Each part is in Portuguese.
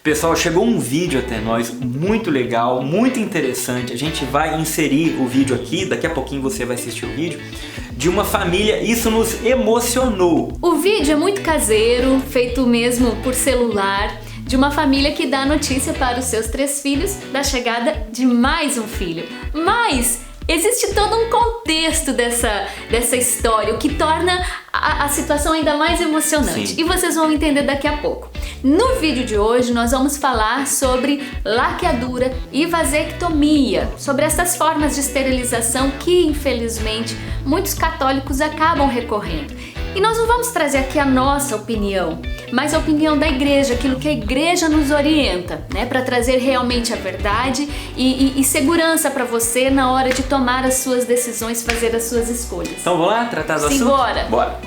Pessoal, chegou um vídeo até nós muito legal, muito interessante. A gente vai inserir o vídeo aqui, daqui a pouquinho você vai assistir o vídeo, de uma família. Isso nos emocionou. O vídeo é muito caseiro, feito mesmo por celular, de uma família que dá notícia para os seus 3 filhos da chegada de mais um filho. Mas existe todo um contexto dessa história, o que torna a situação ainda mais emocionante. Sim. E vocês vão entender daqui a pouco. No vídeo de hoje nós vamos falar sobre laqueadura e vasectomia, sobre essas formas de esterilização que infelizmente muitos católicos acabam recorrendo. E nós não vamos trazer aqui a nossa opinião, mas a opinião da igreja, aquilo que a igreja nos orienta, né, para trazer realmente a verdade e segurança para você na hora de tomar as suas decisões, fazer as suas escolhas. Então vamos lá tratar do assunto? Simbora! Bora!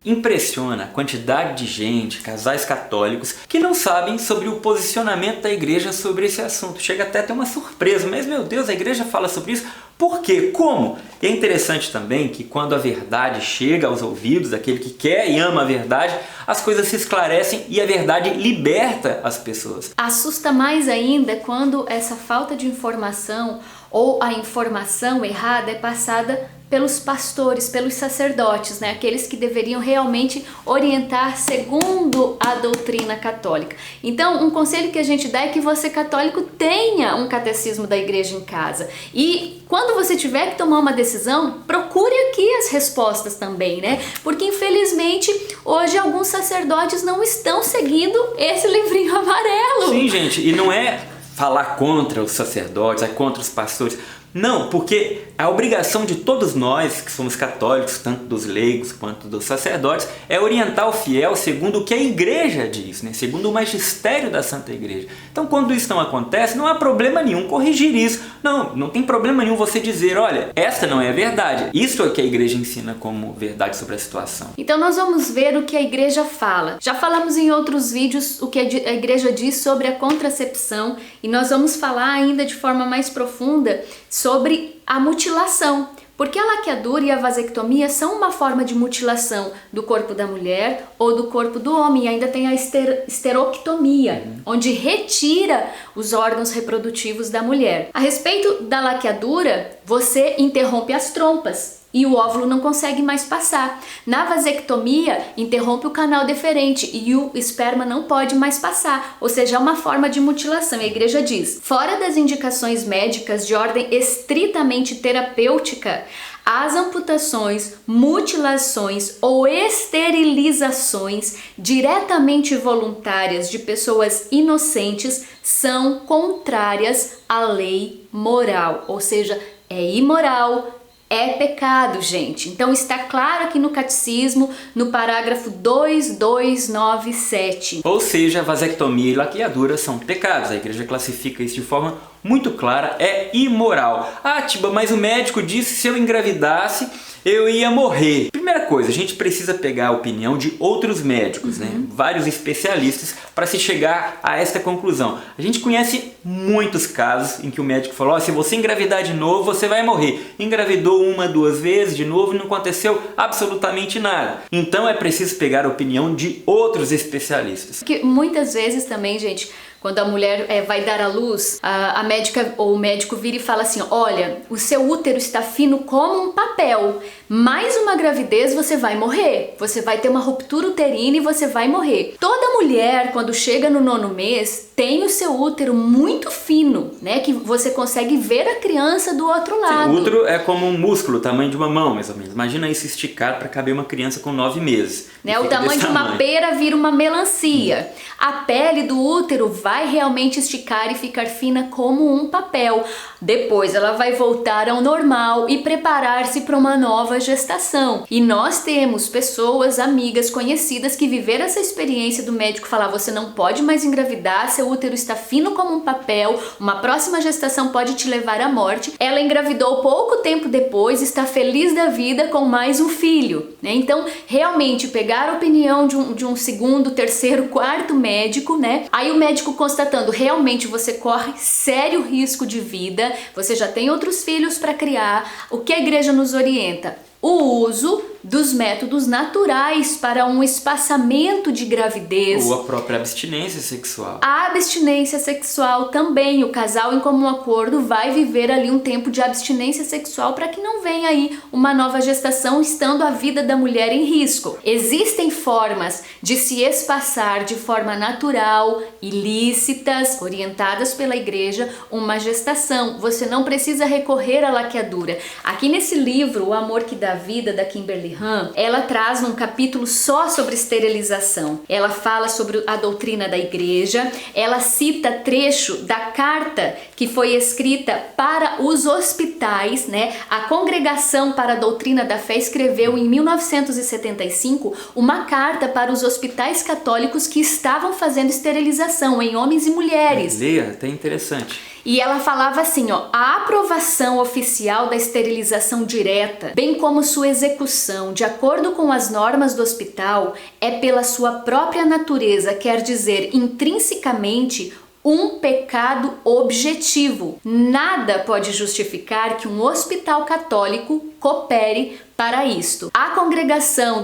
Impressiona a quantidade de gente, casais católicos, que não sabem sobre o posicionamento da igreja sobre esse assunto. Chega até a ter uma surpresa, mas meu Deus, a igreja fala sobre isso? Por quê? Como? E é interessante também que quando a verdade chega aos ouvidos daquele que quer e ama a verdade, as coisas se esclarecem e a verdade liberta as pessoas. Assusta mais ainda quando essa falta de informação ou a informação errada é passada pelos pastores, pelos sacerdotes, né? Aqueles que deveriam realmente orientar segundo a doutrina católica. Então, um conselho que a gente dá é que você, católico, tenha um catecismo da igreja em casa. E quando você tiver que tomar uma decisão, procure aqui as respostas também, né? Porque, infelizmente, hoje alguns sacerdotes não estão seguindo esse livrinho amarelo. Sim, gente, e não é falar contra os sacerdotes, é contra os pastores. Não, porque a obrigação de todos nós que somos católicos, tanto dos leigos quanto dos sacerdotes, é orientar o fiel segundo o que a igreja diz, né? Segundo o magistério da Santa Igreja. Então, quando isso não acontece, não há problema nenhum corrigir isso. Não tem problema nenhum você dizer, olha, esta não é a verdade. Isso é o que a igreja ensina como verdade sobre a situação. Então nós vamos ver o que a igreja fala. Já falamos em outros vídeos o que a igreja diz sobre a contracepção e nós vamos falar ainda de forma mais profunda sobre a mutilação, porque a laqueadura e a vasectomia são uma forma de mutilação do corpo da mulher ou do corpo do homem. E ainda tem a esterectomia, onde retira os órgãos reprodutivos da mulher. A respeito da laqueadura, você interrompe as trompas e o óvulo não consegue mais passar. Na vasectomia, interrompe o canal deferente e o esperma não pode mais passar, ou seja, é uma forma de mutilação. E a igreja diz, fora das indicações médicas de ordem estritamente terapêutica, as amputações, mutilações ou esterilizações diretamente voluntárias de pessoas inocentes são contrárias à lei moral, ou seja, é imoral, é pecado, gente. Então está claro aqui no catecismo, no parágrafo 2297. Ou seja, vasectomia e laqueadura são pecados. A igreja classifica isso de forma muito clara, é imoral. Ah, Tiba, mas o médico disse que se eu engravidasse, eu ia morrer. Primeira coisa, a gente precisa pegar a opinião de outros médicos, né? Vários especialistas, para se chegar a esta conclusão. A gente conhece muitos casos em que o médico falou, se você engravidar de novo, você vai morrer. Engravidou 1, 2 vezes de novo e não aconteceu absolutamente nada. Então é preciso pegar a opinião de outros especialistas. Porque muitas vezes também, gente, quando a mulher vai dar à luz, a médica ou o médico vira e fala assim, olha, o seu útero está fino como um papel, mais uma gravidez você vai morrer, você vai ter uma ruptura uterina e você vai morrer. Toda mulher, quando chega no 9º mês, tem o seu útero muito fino, né, que você consegue ver a criança do outro lado. Sim, o útero é como um músculo, o tamanho de uma mão, mais ou menos. Imagina isso esticado para caber uma criança com 9 meses. Né, o tamanho de uma pera vira uma melancia. A pele do útero vai realmente esticar e ficar fina como um papel. Depois ela vai voltar ao normal e preparar-se para uma nova gestação. E nós temos pessoas, amigas, conhecidas que viveram essa experiência do médico falar, você não pode mais engravidar, seu útero está fino como um papel, uma próxima gestação pode te levar à morte. Ela engravidou pouco tempo depois, está feliz da vida com mais um filho, né? Então, realmente, pegar a opinião de um segundo, terceiro, quarto médico, né? Aí o médico constatando, realmente você corre sério risco de vida, você já tem outros filhos para criar. O que a igreja nos orienta? O uso dos métodos naturais para um espaçamento de gravidez. Ou a própria abstinência sexual. A abstinência sexual também, o casal em comum acordo vai viver ali um tempo de abstinência sexual para que não venha aí uma nova gestação, estando a vida da mulher em risco. Existem formas de se espaçar de forma natural, ilícitas, orientadas pela igreja, uma gestação. Você não precisa recorrer à laqueadura. Aqui nesse livro, O Amor que Dá Vida, da Kimberly Han, ela traz um capítulo só sobre esterilização. Ela fala sobre a doutrina da igreja, ela cita trecho da carta que foi escrita para os hospitais, né? A Congregação para a Doutrina da Fé escreveu em 1975 uma carta para os hospitais católicos que estavam fazendo esterilização em homens e mulheres. Leia, até interessante. E ela falava assim, ó, a aprovação oficial da esterilização direta, bem como sua execução, de acordo com as normas do hospital, é pela sua própria natureza, quer dizer, intrinsecamente, um pecado objetivo. Nada pode justificar que um hospital católico coopere para isto. A Congregação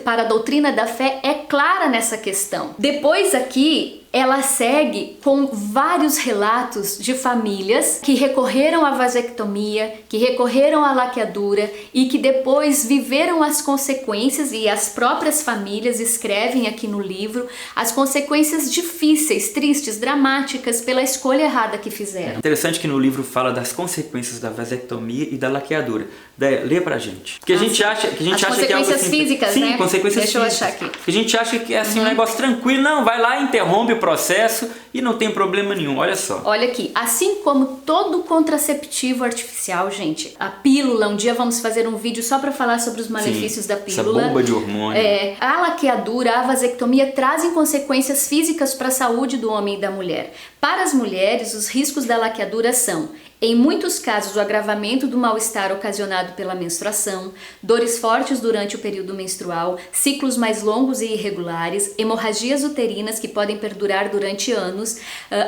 para a Doutrina da Fé é clara nessa questão. Depois aqui, ela segue com vários relatos de famílias que recorreram à vasectomia, que recorreram à laqueadura e que depois viveram as consequências, e as próprias famílias escrevem aqui no livro as consequências difíceis, tristes, dramáticas pela escolha errada que fizeram. É interessante que no livro fala das consequências da vasectomia e da laqueadura. Lê pra gente. Porque a gente acha que é algo consequências assim, físicas, sim, né? consequências Deixa físicas. eu achar aqui. A gente acha que é assim um negócio tranquilo, não, vai lá, interrompe o processo e não tem problema nenhum. Olha só. Olha aqui, assim como todo contraceptivo artificial, gente, a pílula, um dia vamos fazer um vídeo só para falar sobre os malefícios da pílula. Essa bomba de hormônio. A laqueadura, a vasectomia trazem consequências físicas para a saúde do homem e da mulher. Para as mulheres, os riscos da laqueadura são, em muitos casos, o agravamento do mal-estar ocasionado pela menstruação, dores fortes durante o período menstrual, ciclos mais longos e irregulares, hemorragias uterinas que podem perdurar durante anos,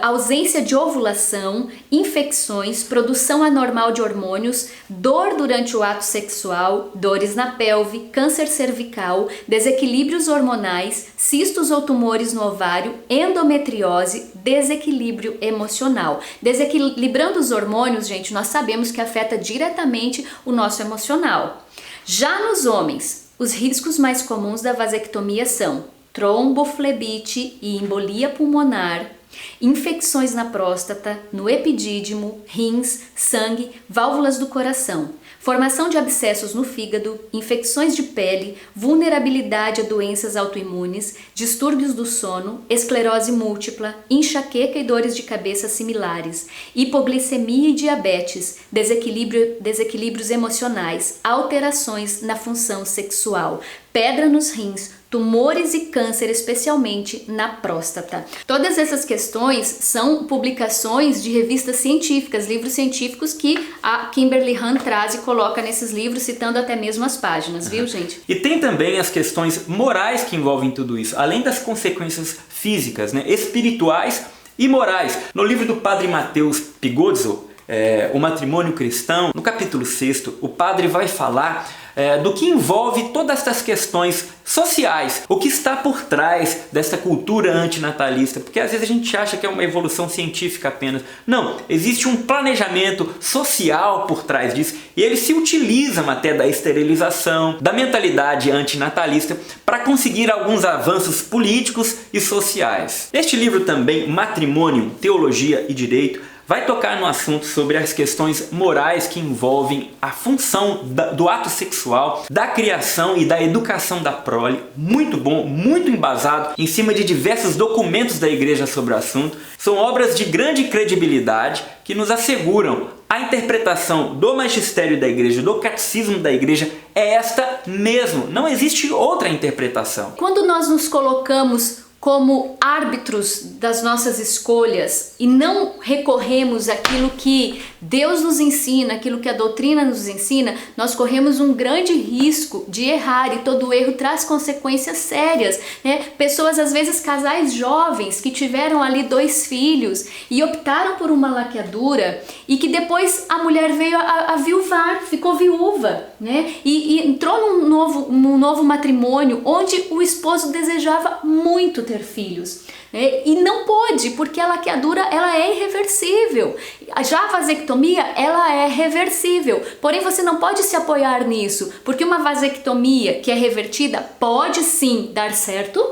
ausência de ovulação, infecções, produção anormal de hormônios, dor durante o ato sexual, dores na pelve, câncer cervical, desequilíbrios hormonais, cistos ou tumores no ovário, endometriose, desequilíbrio emocional. Desequilibrando os hormônios, gente, nós sabemos que afeta diretamente o nosso emocional. Já nos homens, os riscos mais comuns da vasectomia são tromboflebite e embolia pulmonar, infecções na próstata, no epidídimo, rins, sangue, válvulas do coração, formação de abscessos no fígado, infecções de pele, vulnerabilidade a doenças autoimunes, distúrbios do sono, esclerose múltipla, enxaqueca e dores de cabeça similares, hipoglicemia e diabetes, desequilíbrios emocionais, alterações na função sexual, pedra nos rins, tumores e câncer, especialmente na próstata. Todas essas questões são publicações de revistas científicas, livros científicos que a Kimberly Han traz e coloca nesses livros, citando até mesmo as páginas, viu, gente? E tem também as questões morais que envolvem tudo isso, além das consequências físicas, né, espirituais e morais. No livro do padre Mateus Pigozzo, O Matrimônio Cristão, no capítulo 6, o padre vai falar do que envolve todas essas questões sociais, o que está por trás dessa cultura antinatalista, porque às vezes a gente acha que é uma evolução científica apenas. Não, existe um planejamento social por trás disso, e eles se utilizam até da esterilização, da mentalidade antinatalista para conseguir alguns avanços políticos e sociais. Este livro também, Matrimônio, Teologia e Direito, vai tocar no assunto sobre as questões morais que envolvem a função do ato sexual, da criação e da educação da prole. Muito bom, muito embasado em cima de diversos documentos da igreja sobre o assunto. São obras de grande credibilidade que nos asseguram a interpretação do magistério da igreja, do catecismo da igreja, é esta mesmo. Não existe outra interpretação. Quando nós nos colocamos como árbitros das nossas escolhas e não recorremos àquilo que Deus nos ensina, aquilo que a doutrina nos ensina, nós corremos um grande risco de errar, e todo erro traz consequências sérias, né? Pessoas, às vezes casais jovens que tiveram ali 2 filhos e optaram por uma laqueadura e que depois a mulher veio a viuvar, ficou viúva, né? E entrou num novo matrimônio onde o esposo desejava muito ter filhos, né? E não pôde, porque a laqueadura ela é irreversível. Já a vasectomia ela é reversível, porém você não pode se apoiar nisso, porque uma vasectomia que é revertida pode sim dar certo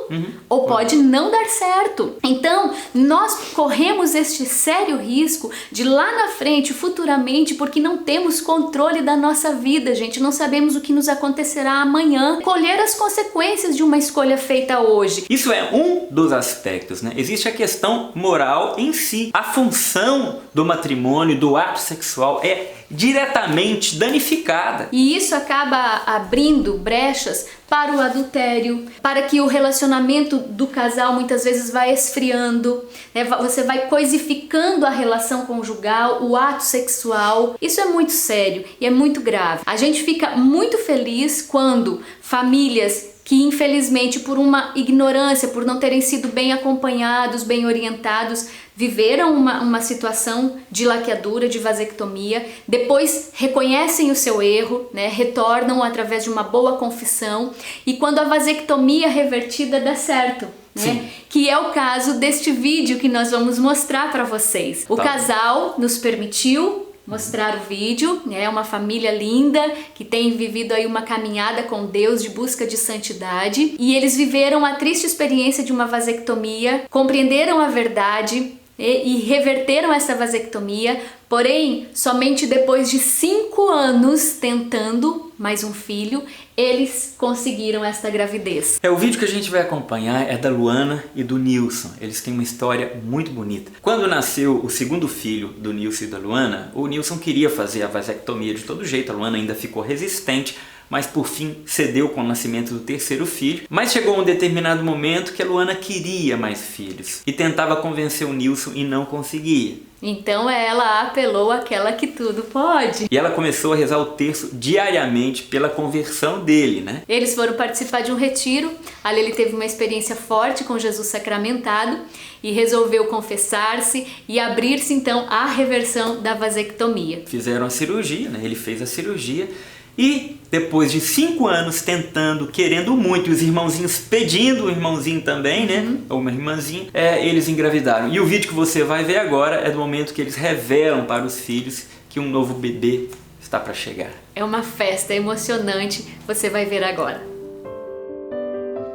ou pode não dar certo. Então nós corremos este sério risco de lá na frente, futuramente, porque não temos controle da nossa vida, gente, não sabemos o que nos acontecerá amanhã, colher as consequências de uma escolha feita hoje. Isso é um dos aspectos, né? Existe a questão moral em si. A função do matrimônio, do ato sexual é diretamente danificada. E isso acaba abrindo brechas para o adultério, para que o relacionamento do casal muitas vezes vai esfriando, né? Você vai coisificando a relação conjugal, o ato sexual. Isso é muito sério e é muito grave. A gente fica muito feliz quando famílias que infelizmente por uma ignorância, por não terem sido bem acompanhados, bem orientados, viveram uma situação de laqueadura, de vasectomia, depois reconhecem o seu erro, né, retornam através de uma boa confissão, e quando a vasectomia revertida dá certo, né? Que é o caso deste vídeo que nós vamos mostrar para vocês. O casal nos permitiu mostrar o vídeo, é uma família linda que tem vivido aí uma caminhada com Deus de busca de santidade, e eles viveram a triste experiência de uma vasectomia, compreenderam a verdade e reverteram essa vasectomia, porém somente depois de 5 anos tentando mais um filho, eles conseguiram esta gravidez. O vídeo que a gente vai acompanhar é da Luana e do Nilson. Eles têm uma história muito bonita. Quando nasceu o segundo filho do Nilson e da Luana, o Nilson queria fazer a vasectomia de todo jeito, a Luana ainda ficou resistente, mas por fim cedeu com o nascimento do terceiro filho. Mas chegou um determinado momento que a Luana queria mais filhos e tentava convencer o Nilson e não conseguia. Então ela apelou àquela que tudo pode. E ela começou a rezar o terço diariamente pela conversão dele, né? Eles foram participar de um retiro, ali ele teve uma experiência forte com Jesus sacramentado e resolveu confessar-se e abrir-se então à reversão da vasectomia. Fizeram a cirurgia, né? Ele fez a cirurgia. E depois de 5 anos tentando, querendo muito, e os irmãozinhos pedindo, o irmãozinho também, né? Ou uma irmãzinha, eles engravidaram. E o vídeo que você vai ver agora é do momento que eles revelam para os filhos que um novo bebê está para chegar. É uma festa emocionante, você vai ver agora.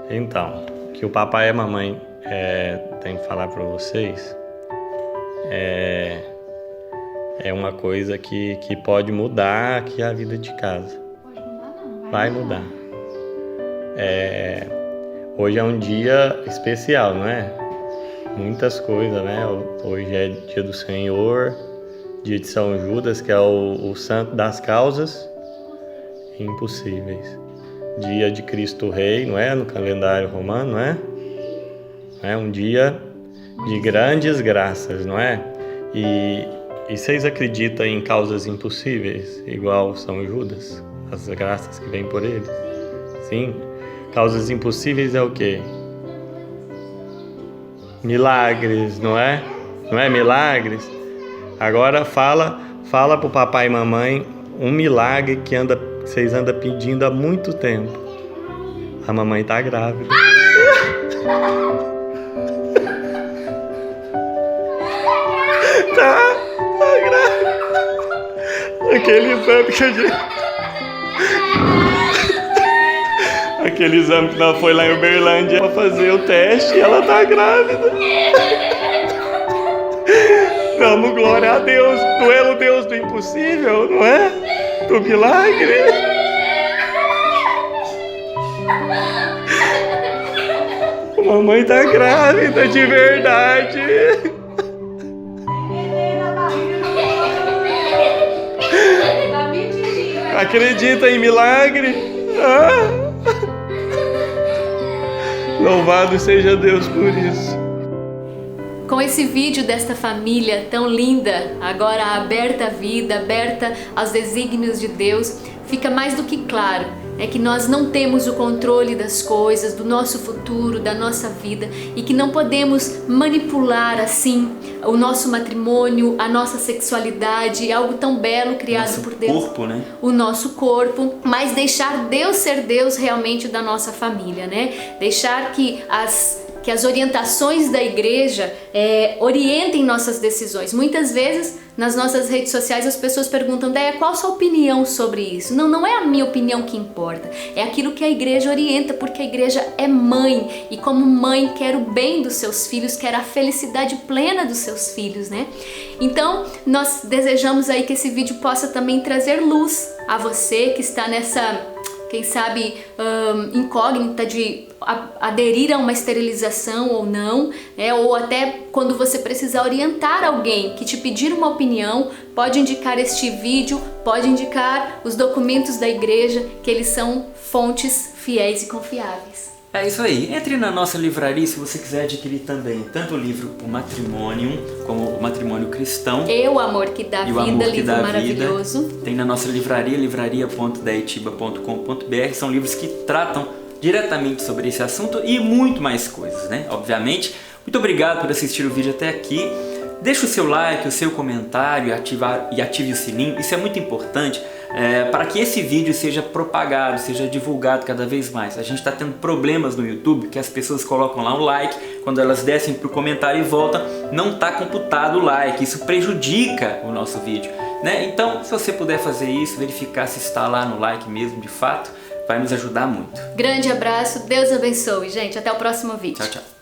Então, o que o papai e a mamãe tem que falar para vocês é uma coisa que pode mudar aqui a vida de casa. Pode mudar não, vai mudar. Hoje é um dia especial, não é? Muitas coisas, né? Hoje é dia do Senhor, dia de São Judas, que é o santo das causas impossíveis. Dia de Cristo Rei, não é? No calendário romano, não é? É um dia de grandes graças, não é? E vocês acreditam em causas impossíveis, igual São Judas? As graças que vêm por ele? Sim. Causas impossíveis é o quê? Milagres, não é? Não é milagres? Agora fala pro papai e mamãe um milagre que vocês andam pedindo há muito tempo. A mamãe tá grávida. Tá grávida. Aquele exame que a gente... Aquele exame que nós foi lá em Uberlândia pra fazer o teste e ela tá grávida. Damos glória a Deus. Tu é o Deus do impossível, não é? Do milagre. A mamãe tá grávida de verdade. Acredita em milagre? Louvado seja Deus por isso. Com esse vídeo desta família tão linda, agora aberta à vida, aberta aos desígnios de Deus, fica mais do que claro é que nós não temos o controle das coisas, do nosso futuro, da nossa vida, e que não podemos manipular assim o nosso matrimônio, a nossa sexualidade, algo tão belo criado por Deus. Corpo, né? O nosso corpo, mas deixar Deus ser Deus realmente da nossa família, né? Deixar que as orientações da igreja orientem nossas decisões. Muitas vezes nas nossas redes sociais as pessoas perguntam: Déia, qual a sua opinião sobre isso? Não é a minha opinião que importa, é aquilo que a igreja orienta, porque a igreja é mãe, e como mãe quer o bem dos seus filhos, quer a felicidade plena dos seus filhos, né? Então nós desejamos aí que esse vídeo possa também trazer luz a você que está nessa, quem sabe, incógnita de aderir a uma esterilização ou não, né? Ou até quando você precisar orientar alguém que te pedir uma opinião, pode indicar este vídeo, pode indicar os documentos da igreja, que eles são fontes fiéis e confiáveis. É isso aí, entre na nossa livraria se você quiser adquirir também tanto o livro O Matrimônio, como o Matrimônio Cristão. E o Amor que dá Vida, livro maravilhoso. Tem na nossa livraria, livraria.deitiba.com.br, são livros que tratam diretamente sobre esse assunto e muito mais coisas, né? Obviamente. Muito obrigado por assistir o vídeo até aqui. Deixa o seu like, o seu comentário e ative o sininho, isso é muito importante para que esse vídeo seja propagado, seja divulgado cada vez mais. A gente está tendo problemas no YouTube que as pessoas colocam lá um like, quando elas descem para o comentário e voltam, não está computado o like, isso prejudica o nosso vídeo, né? Então, se você puder fazer isso, verificar se está lá no like mesmo de fato, vai nos ajudar muito. Grande abraço, Deus abençoe, gente. Até o próximo vídeo. Tchau, tchau.